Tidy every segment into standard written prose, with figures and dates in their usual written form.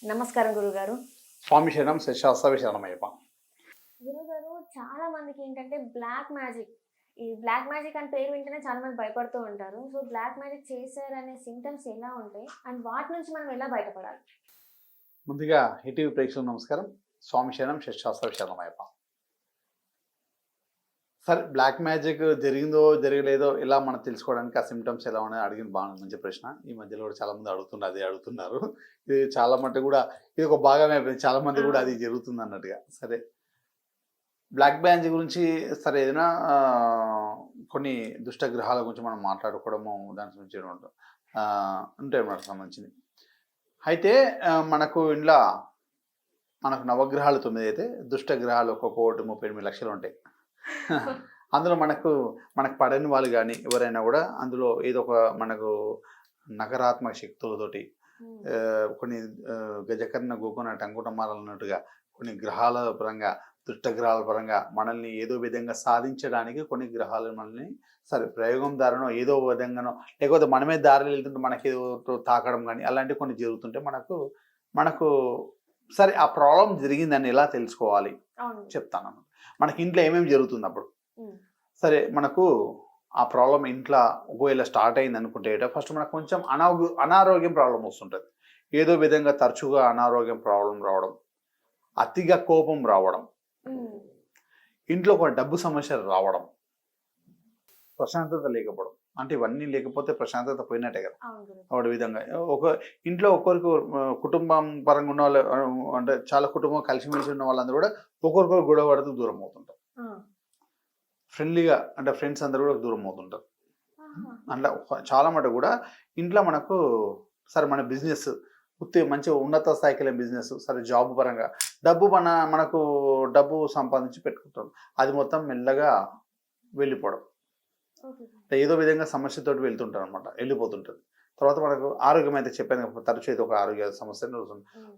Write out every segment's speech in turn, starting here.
నమస్కారం గురుగారు. స్వామి శరణం శశాస్త్రవి శరణమయ్యప్ప. గురుగారు చాలా మందికి ఏంటంటే బ్లాక్ మ్యాజిక్ అని పేరు వింటేనే చాలా మంది భయపడుతూ ఉంటారు. సో, బ్లాక్ మ్యాజిక్ చేశారనే సింప్టమ్స్ ఎలా ఉంటాయి? అండ్ వాటి నుంచి మనం ఎలా బయటపడాలి? ముందుగా హిటీవీ ప్రేక్షకులకు నమస్కారం. స్వామి శరణం శశాస్త్రవి శరణమయ్యప్ప. సరే, బ్లాక్ మ్యాజిక్ జరిగిందో జరగలేదో ఇలా మనం తెలుసుకోవడానికి ఆ సిమ్టమ్స్ ఎలా ఉన్నాయో అడిగిన బాగా మంచి ప్రశ్న. ఈ మధ్యలో కూడా చాలా మంది అడుగుతున్నారు. ఇది చాలా మటుకు కూడా ఇది ఒక భాగమే అయిపోయింది. చాలా మంది కూడా అది జరుగుతుంది అన్నట్టుగా. సరే, బ్లాక్ మ్యాజిక్ గురించి సరే ఏదైనా కొన్ని దుష్ట గ్రహాల గురించి మనం మాట్లాడుకోవడము దాని గురించి ఉంటాయి మనకు సంబంధించింది. అయితే మనకు ఇంట్లో మనకు నవగ్రహాలు 9 అయితే దుష్ట గ్రహాలు ఒక్కొక్కటి 38 లక్షలు ఉంటాయి. అందులో మనకు పడని వాళ్ళు కానీ ఎవరైనా కూడా అందులో ఏదో ఒక మనకు నకారాత్మక శక్తులతోటి కొన్ని గజకర్ణ గోకున టంకుటమాలన్నట్టుగా కొన్ని గ్రహాల పరంగా దుష్ట గ్రహాల పరంగా మనల్ని ఏదో విధంగా సాధించడానికి కొన్ని గ్రహాలు మనల్ని సరే ప్రయోగం దారినో ఏదో విధంగానో లేకపోతే మనమే దారిలో వెళ్తుంటే మనకి ఏదో తాకడం కానీ అలాంటివి కొన్ని జరుగుతుంటే మనకు సరే ఆ ప్రాబ్లం జరిగిందని ఎలా తెలుసుకోవాలి చెప్తాను. మనకి ఇంట్లో ఏమేమి జరుగుతుంది అప్పుడు సరే మనకు ఆ ప్రాబ్లం ఇంట్లో ఒకవేళ స్టార్ట్ అయింది అనుకుంటే ఫస్ట్ మనకు కొంచెం అనారోగ్యం ప్రాబ్లం వస్తుంటుంది. ఏదో విధంగా తరచుగా అనారోగ్యం ప్రాబ్లం రావడం, అతిగా కోపం రావడం, ఇంట్లో ఒక డబ్బు సమస్యలు రావడం, ప్రశాంతత లేకపోవడం. అంటే ఇవన్నీ లేకపోతే ప్రశాంతత పోయినట్టే కదా. ఒకటి విధంగా ఒక ఇంట్లో ఒకరికి కుటుంబం పరంగా ఉన్న వాళ్ళు అంటే చాలా కుటుంబం కలిసిమెలిసి ఉన్న వాళ్ళందరూ కూడా ఒకరికొకరు గొడవ పడుతూ దూరం అవుతుంటారు. ఫ్రెండ్లీగా అంటే ఫ్రెండ్స్ అందరూ కూడా దూరం అవుతుంటారు. అట్లా చాలా మటుకు కూడా ఇంట్లో మనకు సరే మన బిజినెస్ మంచి ఉన్నత స్థాయికి వెళ్ళే బిజినెస్ సరే జాబ్ పరంగా మనకు డబ్బు సంపాదించి పెట్టుకుంటాం. అది మొత్తం మెల్లగా వెళ్ళిపోవడం, ఏదో విధంగా సమస్యతోటి వెళ్తుంటారు అనమాట, వెళ్ళిపోతుంటుంది. తర్వాత మనకు ఆరోగ్యం అయితే చెప్పాను తరచు అయితే ఒక ఆరోగ్య సమస్య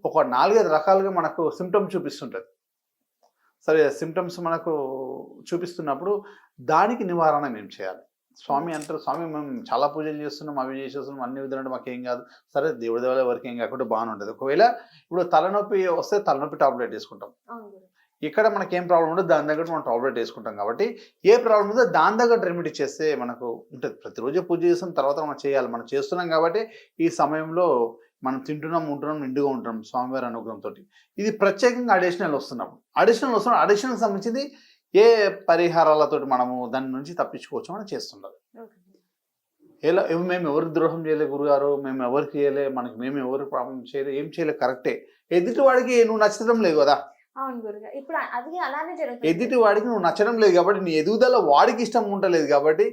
ఒక 4-5 రకాలుగా మనకు సిమ్టమ్స్ చూపిస్తుంటుంది. సరే, సిమ్టమ్స్ మనకు చూపిస్తున్నప్పుడు దానికి నివారణ మేము చేయాలి. స్వామి అంటారు, స్వామి మేము చాలా పూజలు చేస్తున్నాం, అవి చేసేస్తున్నాం, అన్ని విధాలు మాకేం కాదు. సరే, దేవుడి దేవాల వరకు ఏం కాకుండా బాగానే ఉంటుంది. ఒకవేళ ఇప్పుడు తలనొప్పి వస్తే తలనొప్పి టాబ్లెట్ వేసుకుంటాం. ఇక్కడ మనకి ఏం ప్రాబ్లం ఉండదు, దాని దగ్గర మనం టాబ్లెట్ వేసుకుంటాం. కాబట్టి ఏ ప్రాబ్లం ఉందో దాని దగ్గర రెమెడీ చేస్తే మనకు ఉంటుంది. ప్రతిరోజు పూజ చేసిన తర్వాత మనం చేయాలి. మనం చేస్తున్నాం కాబట్టి ఈ సమయంలో మనం తింటున్నాం, ఉంటున్నాం, నిండుగా ఉంటున్నాం స్వామివారి అనుగ్రహంతో. ఇది ప్రత్యేకంగా అడిషనల్ అడిషనల్ సంబంధించింది ఏ పరిహారాలతో మనము దాని నుంచి తప్పించుకోవచ్చు మనం చేస్తున్నారు. ఎలా మేము ఎవరికి ద్రోహం చేయలే గురుగారు, మేము ఎవరికి చేయలే, మేము ఎవరికి ప్రాబ్లం చేయలే, ఏం చేయలే, కరెక్టే. ఎదుటి వాడికి నువ్వు నచ్చడం లేదు కదా. ఎదుటి వాడికి నువ్వు నచ్చడం లేదు కాబట్టి నీ ఎదుగుదల వాడికి ఇష్టం ఉండలేదు కాబట్టి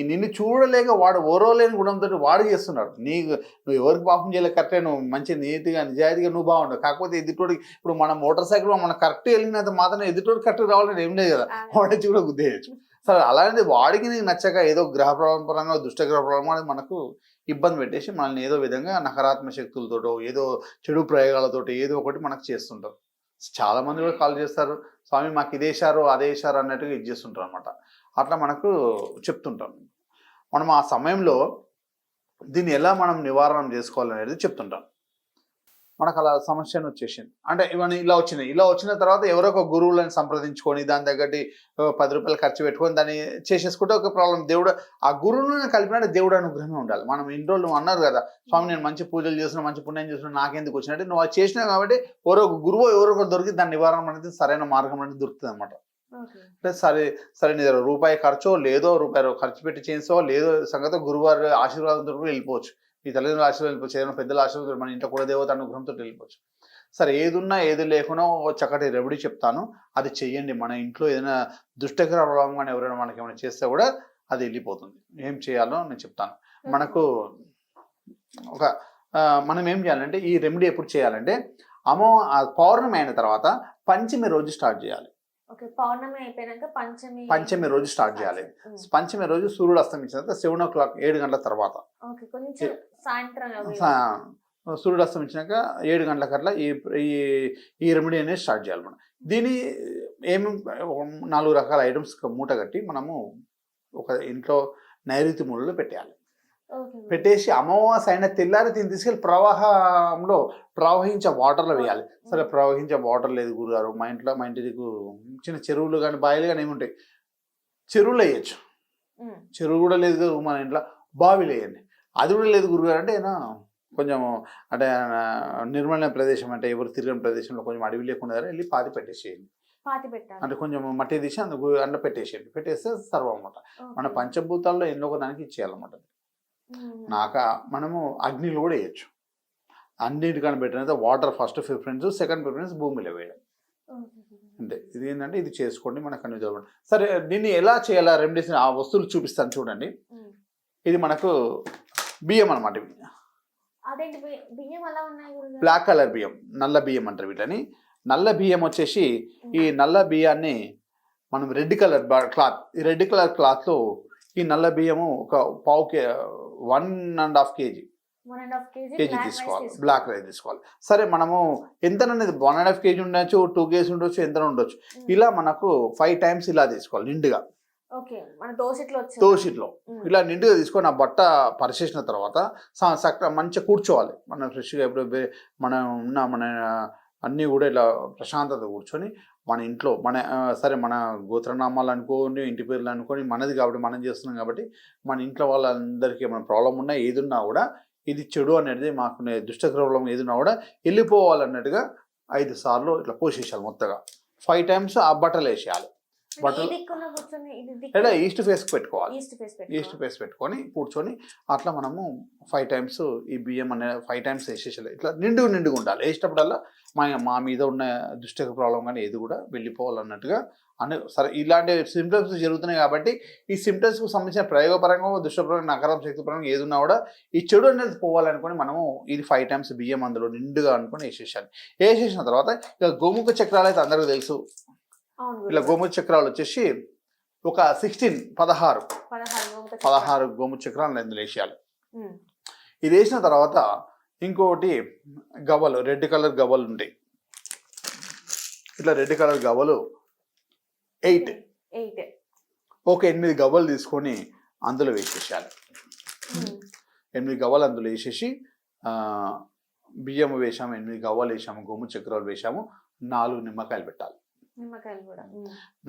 నిన్ను చూడలేక వాడు ఓరోలేని గుణంతో వాడు చేస్తున్నాడు. నువ్వు ఎవరికి పాపం చేయలేక కరెక్టే, నువ్వు మంచి నీతిగా నిజాయితీగా నువ్వు బాగుండవు. కాకపోతే ఎదుటోడికి ఇప్పుడు మన మోటార్ సైకిల్ మనం కరెక్ట్ వెళ్ళినంత మాత్రం ఎదుటోడికి కరెక్ట్ రావాలని ఏం లేదు కదా, వాడి కూడా గుద్దేయచ్చు. సరే, అలాంటిది వాడికి నీకు నచ్చక ఏదో గ్రహ ప్రభావం పరంగా దుష్ట గ్రహ ప్రభావం అనేది మనకు ఇబ్బంది పెట్టేసి మనల్ని ఏదో విధంగా నకారాత్మక శక్తులతోటో ఏదో చెడు ప్రయోగాలతోటి ఏదో ఒకటి మనకు చేస్తుంటారు. చాలా మంది కూడా కాల్ చేస్తారు, స్వామి మాకు ఇదేశారు అదేశారు అన్నట్టుగా ఇది చేస్తుంటారు అనమాట. అట్లా మనకు చెప్తుంటాం. మనం ఆ సమయంలో దీన్ని ఎలా మనం నివారణ చేసుకోవాలనేది చెప్తుంటాం. మనకు అలా సమస్యను వచ్చేసింది అంటే ఇవన్నీ ఇలా వచ్చిన తర్వాత ఎవరో ఒక గురువులను సంప్రదించుకొని దాని తగ్గట్టి 10 రూపాయలు ఖర్చు పెట్టుకొని దాన్ని చేసేసుకుంటే ఒక ప్రాబ్లం. దేవుడు ఆ గురువును కలిపినట్టు దేవుడు అనుగ్రహమే ఉండాలి. మనం ఇన్ని రోజులు నువ్వు అన్నారు కదా, స్వామి నేను మంచి పూజలు చేస్తున్నా, మంచి పుణ్యం చేస్తున్నా, నాకెందుకు వచ్చినట్టు నువ్వు అది చేసినావు కాబట్టి ఎవరో ఒక గురువు ఎవరో ఒకరు దొరికి దాని నివారణ అనేది సరైన మార్గం అనేది దొరుకుతుంది అనమాట. సరే నీ దగ్గర రూపాయి ఖర్చో లేదో రూపాయి ఖర్చు పెట్టి చేసో లేదో సంగతి గురువారి ఆశీర్వాదంతో కూడా వెళ్ళిపోవచ్చు. ఈ తల్లిదండ్రుల ఆశీర్వాదం వెళ్ళిపోవచ్చు, ఏదైనా పెద్దల ఆశీర్వాదం మన ఇంట్లో కూడా దేవత అనుగ్రహంతో వెళ్ళిపోవచ్చు. సరే, ఏదున్నా ఏది లేకున్నా చక్కటి రెమెడీ చెప్తాను, అది చెయ్యండి. మన ఇంట్లో ఏదైనా దుష్టగ్రహ ప్రభావం కానీ ఎవరైనా మనకి ఏమైనా చేస్తే కూడా అది వెళ్ళిపోతుంది. ఏం చేయాలో నేను చెప్తాను. మనకు మనం ఏం చేయాలంటే ఈ రెమెడీ ఎప్పుడు చేయాలంటే పౌర్ణమి అయిన తర్వాత పంచమి రోజు స్టార్ట్ చేయాలి. పౌర్ణమి అయిపోయాక పంచమి రోజు స్టార్ట్ చేయాలి. పంచమి రోజు సూర్యుడు అస్తమించిన తర్వాత 7 o'clock 7 గంటల తర్వాత సూర్యుడు అస్తమించినాక 7 గంటలకట్లా ఈ రెమెడీ అనేది స్టార్ట్ చేయాలి. మనం దీని ఏమి 4 రకాల ఐటమ్స్ మూట కట్టి మనము ఒక ఇంట్లో నైరుతి మూలలో పెట్టేయాలి. ఓకే. పెట్టేసి అమావాస్య అయిన తెల్లారి దీన్ని తీసుకెళ్ళి ప్రవాహంలో ప్రవహించే వాటర్లో వేయాలి. సరే ప్రవహించే వాటర్ లేదు గురుగారు, మా ఇంటి దిక్కు చిన్న చెరువులు కానీ బావిలు కానీ ఏముంటాయి, చెరువులు వేయచ్చు. చెరువు కూడా లేదు కదా మన ఇంట్లో, బావిలు వేయండి. అది కూడా లేదు గురుగారు అంటే కొంచెం అంటే నిర్మలమైన ప్రదేశం అంటే ఎవరు తిరగని ప్రదేశంలో కొంచెం అడవి లేకుండా వెళ్ళి పాతి పెట్టేసేయండి. అంటే కొంచెం మట్టి తీసి అందుకు అండ పెట్టేసేయండి. పెట్టేస్తే సర్వం అన్నమాట. మన పంచభూతాల్లో ఎన్నో ఒక దానికి ఇచ్చేయాలన్నమాట. మనము అగ్నిలో కూడా వేయచ్చు. అన్నిటికన్నా బెటర్ అయితే water first preference, second preference భూమిలో వేయడం. అంతే. ఇది ఏంటంటే ఇది చేసుకోండి, మనకు అన్ని చదవండి. సరే దీన్ని ఎలా చేయాలా రెమెడీస్ ఆ వస్తువులు చూపిస్తాను చూడండి. ఇది మనకు బియ్యం అనమాట. బ్లాక్ కలర్ బియ్యం, నల్ల బియ్యం అంటారు వీటిని. నల్ల బియ్యం వచ్చేసి ఈ నల్ల బియ్యాన్ని మనం రెడ్ కలర్ క్లాత్, ఈ రెడ్ కలర్ క్లాత్లో ఈ నల్ల బియ్యము ఒక 1.5 కేజీ తీసుకోవాలి. బ్లాక్ రైస్ తీసుకోవాలి. సరే మనము ఎంత అనేది 1.5 కేజీ ఉండొచ్చు, 2 కేజీ ఉండొచ్చు, ఎంత ఉండొచ్చు. ఇలా మనకు 5 times ఇలా తీసుకోవాలి నిండుగా. దోషిట్లో ఇలా నిండుగా తీసుకొని ఆ బట్ట పరిచేసిన తర్వాత మంచిగా కూర్చోవాలి. మనం ఫ్రెష్గా ఎప్పుడు మన అన్నీ కూడా ఇలా ప్రశాంతత కూర్చొని మన ఇంట్లో మన గోత్రనామాలు అనుకోని, ఇంటి పేర్లు అనుకొని, మనది కాబట్టి మనం చేస్తున్నాం కాబట్టి మన ఇంట్లో వాళ్ళందరికీ ఏమైనా ప్రాబ్లం ఉన్నా ఏదున్నా కూడా ఇది చెడు అనేది మాకు దుష్ట ప్రాబ్లం ఏదున్నా కూడా వెళ్ళిపోవాలన్నట్టుగా 5 సార్లు ఇట్లా పోసేసాలి. మొత్తగా 5 times ఆ బట్టలు వేసేయాలి. బట్టలు ఈస్ట్ ఫేస్ పెట్టుకోవాలి. ఈస్ట్ ఫేస్ పెట్టుకొని కూర్చొని అట్లా మనము 5 times ఈ బియ్యం అనేది 5 times వేసేసాలి. ఇట్లా నిండుగా ఉండాలి. వేసేటప్పుడల్లా మా మీద ఉన్న దుష్ట ప్రాబ్లం కానీ ఏది కూడా వెళ్ళిపోవాలన్నట్టుగా సరే ఇలాంటి సిమ్టమ్స్ జరుగుతున్నాయి కాబట్టి ఈ సిమ్టమ్స్కు సంబంధించిన ప్రయోగపరంగా, దుష్టపరంగా, నకారాత్మక శక్తిపరంగా ఏది ఉన్నా కూడా ఈ చెడు అనేది పోవాలనుకొని మనము ఇది 5 times బియ్యం అందులో నిండుగా అనుకొని వేసేసాలి. వేసేసిన తర్వాత ఇక గోముఖ చక్రాలు అయితే అందరికీ తెలుసు. ఇలా గోముఖ చక్రాలు వచ్చేసి ఒక 16 గోముఖ చక్రాలను ఇందులో వేసేయాలి. ఇది వేసిన తర్వాత ఇంకోటి గవ్వలు, రెడ్ కలర్ గవ్వలు ఉంటాయి. ఇట్లా రెడ్ కలర్ గవ్వలు 8 గవ్వలు తీసుకొని అందులో వేసేసాలి. 8 గవ్వలు అందులో వేసేసి బియ్యం వేసాము, 8 గవ్వలు వేసాము, గోము చక్రాలు వేసాము, 4 నిమ్మకాయలు పెట్టాలి.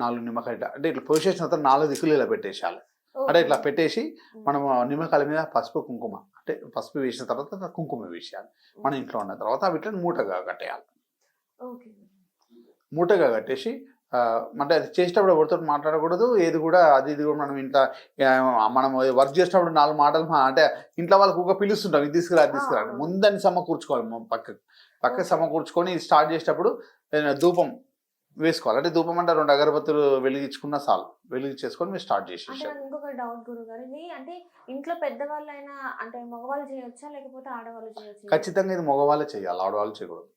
4 నిమ్మకాయలు అంటే ఇట్లా పోసేసిన తర్వాత 4 దిక్కులు ఇలా పెట్టేసాలి. అంటే ఇట్లా పెట్టేసి మనం నిమ్మకాయల మీద పసుపు కుంకుమ, అంటే పసుపు వేసిన తర్వాత కుంకుమ వేసేయాలి. మన ఇంట్లో ఉన్న తర్వాత వీటిని మూటగా కట్టేయాలి. మూటగా కట్టేసి అంటే అది చేసేటప్పుడు ఎవరితో మాట్లాడకూడదు, ఏది కూడా అది ఇది కూడా మనం ఇంట్లో మనం వర్క్ చేసేటప్పుడు 4 మాటలు అంటే ఇంట్లో వాళ్ళకు ఒక పిలుస్తుంటాం, ఇది తీసుకురా అది తీసుకురా. ముందని సమకూర్చుకోవాలి. పక్కకు సమకూర్చుకొని ఇది స్టార్ట్ చేసేటప్పుడు ధూపం వేసుకోవాలి. అంటే ధూపం అంటే 2 అగరబత్తులు వెలిగించుకున్న చాలు. వెలిగించేసుకొని మీరు స్టార్ట్ చేసేసారు. ఇంకొక డౌట్ గురుగారు, ఇది అంటే ఇంట్లో పెద్దవాళ్ళైనా అంటే మగవాళ్ళు చేయొచ్చా లేకపోతే ఆడవాళ్ళు చేయొచ్చా? ఖచ్చితంగా ఇది మగవాళ్ళే చేయాలి, ఆడవాళ్ళు చేయకూడదు.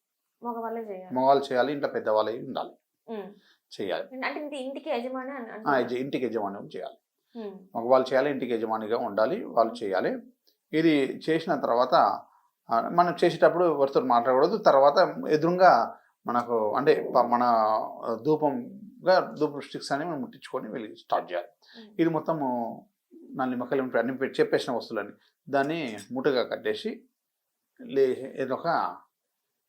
మగవాళ్ళు చేయాలి, ఇంట్లో పెద్దవాళ్ళే ఉండాలి, చేయాలి. అంటే ఇంటికి యజమాని ఇంటికి యజమాని చేయాలి. మగవాళ్ళు చేయాలి, ఇంటికి యజమానిగా ఉండాలి, వాళ్ళు చేయాలి. ఇది చేసిన తర్వాత మనం చేసేటప్పుడు ఎవరితో మాట్లాడకూడదు. తర్వాత ఎదురుగా మనకు అంటే మన ధూప స్టిక్స్ అని మనం ముట్టించుకొని వెళ్ళి స్టార్ట్ చేయాలి. ఇది మొత్తము 4 నిమ్మకాయలు అన్ని చెప్పేసిన వస్తువులని దాన్ని మూటగా కట్టేసి ఏదో ఒక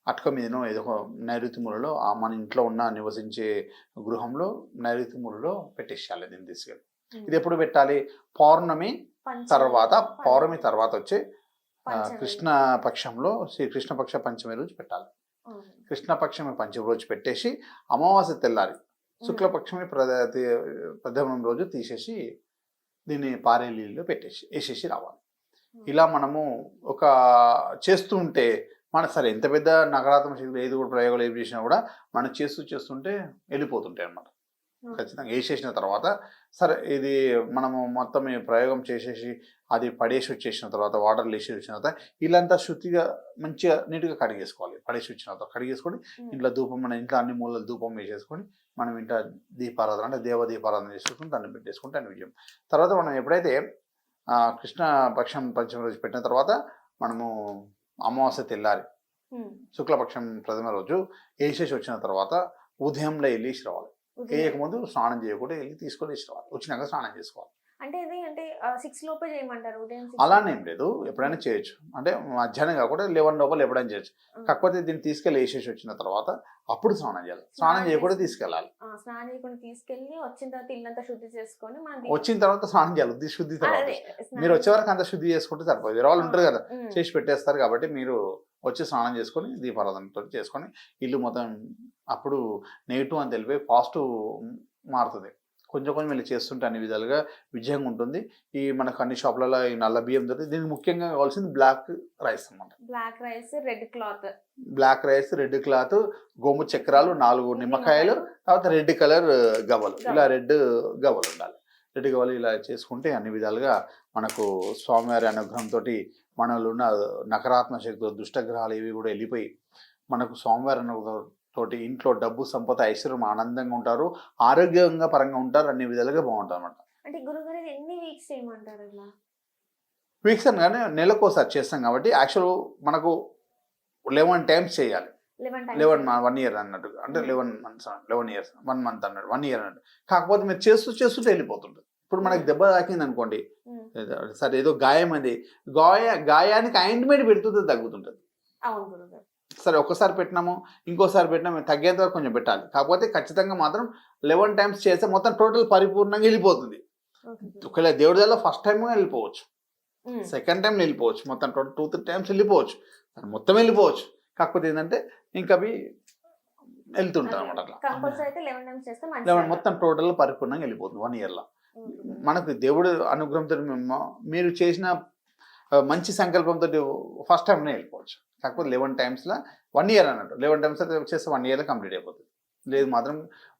అటక మీదనో ఏదో ఒక నైరుతి మూలలో మన ఇంట్లో ఉన్న నివసించే గృహంలో నైరుతి మూలలో పెట్టేసేయాలి దీన్ని తీసుకెళ్ళి. ఇది ఎప్పుడు పెట్టాలి? పౌర్ణమి తర్వాత వచ్చే కృష్ణపక్షంలో కృష్ణపక్ష పంచమి రోజు పెట్టాలి. కృష్ణపక్షమి పంచమి రోజు పెట్టేసి అమావాస్య తెల్లారి శుక్లపక్షమి ప్రథమం రోజు తీసేసి దీన్ని పారే నీళ్ళలో వేసేసి రావాలి. ఇలా మనము ఒక చేస్తూ ఉంటే సరే ఎంత పెద్ద నకారాత్మక శక్తులు ఏది కూడా ప్రయోగాలు ఏమి చేసినా కూడా మనం చేస్తుంటే వెళ్ళిపోతుంటాయి అన్నమాట. ఖచ్చితంగా వేసేసిన తర్వాత సరే ఇది మనము మొత్తం ప్రయోగం చేసేసి అది పడేసి వచ్చేసిన తర్వాత వాటర్లు వేసి వచ్చిన తర్వాత ఇల్లంతా శుద్ధిగా మంచిగా నీట్గా కడిగేసుకోవాలి. పడేసి వచ్చిన తర్వాత కడిగేసుకొని ఇంట్లో ధూపం, మన ఇంట్లో అన్ని మూలలు ధూపం వేసేసుకొని మనం ఇంట్లో దీపారాధన అంటే దేవ దీపారాధన చేసుకుని దాన్ని పెట్టేసుకుంటే అని విజయం. తర్వాత మనం ఎప్పుడైతే కృష్ణ పక్షం పంచమి రోజు పెట్టిన తర్వాత మనము అమావాస్య తెల్లారి శుక్లపక్షం ప్రథమ రోజు వేసేసి వచ్చిన తర్వాత ఉదయంలో వెళ్ళేసి రావాలి. వేయకముందు స్నానం చేయకుండా వెళ్ళి తీసుకొని వేసి రావాలి. వచ్చినాక స్నానం చేసుకోవాలి. అంటే ఇది అంటే 6 లోపే చేయమంటారు ఉదయం 6 అలానే ఏం లేదు, ఎప్పుడైనా చేయొచ్చు. అంటే మధ్యాహ్నం కాకుండా 11 లోపల ఎప్పుడైనా చేయొచ్చు. కాకపోతే దీన్ని తీసుకెళ్ళి వేసేసి వచ్చిన తర్వాత అప్పుడు స్నానం చేయాలి. స్నానం చేయకుండా తీసుకెళ్ళాలి. స్నానం చేయకుండా తీసుకెళ్ళి వచ్చిన తర్వాత ఇల్లంతా శుద్ధి చేసుకొని మనం వచ్చిన తర్వాత స్నానం చేయాలి. శుద్ధి తర్వాత అదే మీరు వచ్చే వరకు అంత శుద్ధి చేసుకుంటే సరిపోదు. వేరే వాళ్ళు ఉంటారు కదా, ఉమ్. చేసి పెట్టేస్తారు. కాబట్టి మీరు వచ్చి స్నానం చేసుకొని దీపారాధనతో చేసుకొని ఇల్లు మొత్తం అప్పుడు నెగిటివ్ అని తెలిపి పాజిటివ్ మారుతుంది. కొంచెం కొంచెం వీళ్ళు చేస్తుంటే అన్ని విధాలుగా విజయంగా ఉంటుంది. ఈ మనకు అన్ని షాపులలో ఈ నల్ల బియ్యం దొరుకుతుంది. దీనికి ముఖ్యంగా కావాల్సింది బ్లాక్ రైస్ అన్నమాట. Black rice, red cloth, black rice, red cloth, గోము చక్రాలు, 4 నిమ్మకాయలు, తర్వాత రెడ్ కలర్ గవ్వలు. ఇలా రెడ్ గవ్వలు ఉండాలి. రెడ్ గవ్వలు ఇలా చేసుకుంటే అన్ని విధాలుగా మనకు స్వామివారి అనుగ్రహంతో మనలో ఉన్న నకారాత్మక శక్తులు, దుష్టగ్రహాలు ఇవి కూడా వెళ్ళిపోయి మనకు స్వామివారి అనుగ్రహం తోటి ఇంట్లో డబ్బు, సంపద, ఐశ్వర్యం, ఆనందంగా ఉంటారు, ఆరోగ్యంగా పరంగా ఉంటారు, అన్ని విధాలుగా బాగుంటుంది అనమాట. అంటే గురుగారు ఇది ఎన్ని వీక్స్ చేయమంటారు ఇలా? వీక్స్ అనగానే నెలకోసారి చేస్తాం కాబట్టి యాక్చువల్ మనకు 11 టైమ్స్ చేయాలి. 1 ఇయర్ అన్నట్టు, అంటే 11 months, 11 years, 1 month అన్నట్టు, 1 year అన్నట్టు. కాకపోతే మీరు చేస్తుంటే వెళ్ళిపోతుంటుంది. ఇప్పుడు మనకి దెబ్బ తాకింది అనుకోండి, సరే ఏదో గాయం అది, గాయానికి ఆయింట్మెంట్ పెడుతుంటే తగ్గుతుంటుంది. అవును గురుగారు. సరే ఒక్కసారి పెట్టినాము, ఇంకోసారి పెట్టినాము, తగ్గేంత వరకు కొంచెం పెట్టాలి. కాకపోతే ఖచ్చితంగా మాత్రం 11 టైమ్స్ చేస్తే మొత్తం టోటల్ పరిపూర్ణంగా వెళ్ళిపోతుంది. ఒకవేళ దేవుడి వల్ల ఫస్ట్ టైం వెళ్ళిపోవచ్చు, సెకండ్ టైం వెళ్ళిపోవచ్చు, మొత్తం టోటల్ 2-3 టైమ్స్ వెళ్ళిపోవచ్చు, మొత్తం వెళ్ళిపోవచ్చు. కాకపోతే ఏంటంటే ఇంకా అవి వెళ్తుంటారు అనమాట. అట్లా కంపల్సరీ అయితే 11 టైమ్స్ చేస్తే 11 మొత్తం టోటల్ పరిపూర్ణంగా వెళ్ళిపోతుంది 1 yearలో. మనకు దేవుడు అనుగ్రహంతో మీరు చేసిన మంచి సంకల్పంతో ఫస్ట్ టైంనే వెళ్ళిపోవచ్చు. కాకపోతే 11 టైమ్స్లో 1 year అన్నట్టు, 11 టైమ్స్ చేస్తే 1 yearలో కంప్లీట్ అయిపోతుంది. లేదు మాత్రం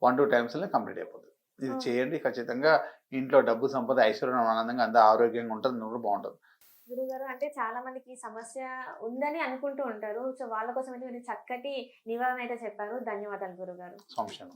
1-2 టైమ్స్లో కంప్లీట్ అయిపోతుంది. ఇది చేయండి, ఖచ్చితంగా ఇంట్లో డబ్బు, సంపద, ఐశ్వర్యం, ఆనందంగా అంతా ఆరోగ్యంగా ఉంటుంది, కూడా బాగుంటుంది. గురుగారు అంటే చాలా మందికి ఈ సమస్య ఉందని అనుకుంటూ ఉంటారు. సో వాళ్ళ కోసం అయితే మీరు చక్కటి నివారణ అయితే చెప్పారు. ధన్యవాదాలు గురుగారు. సంశయం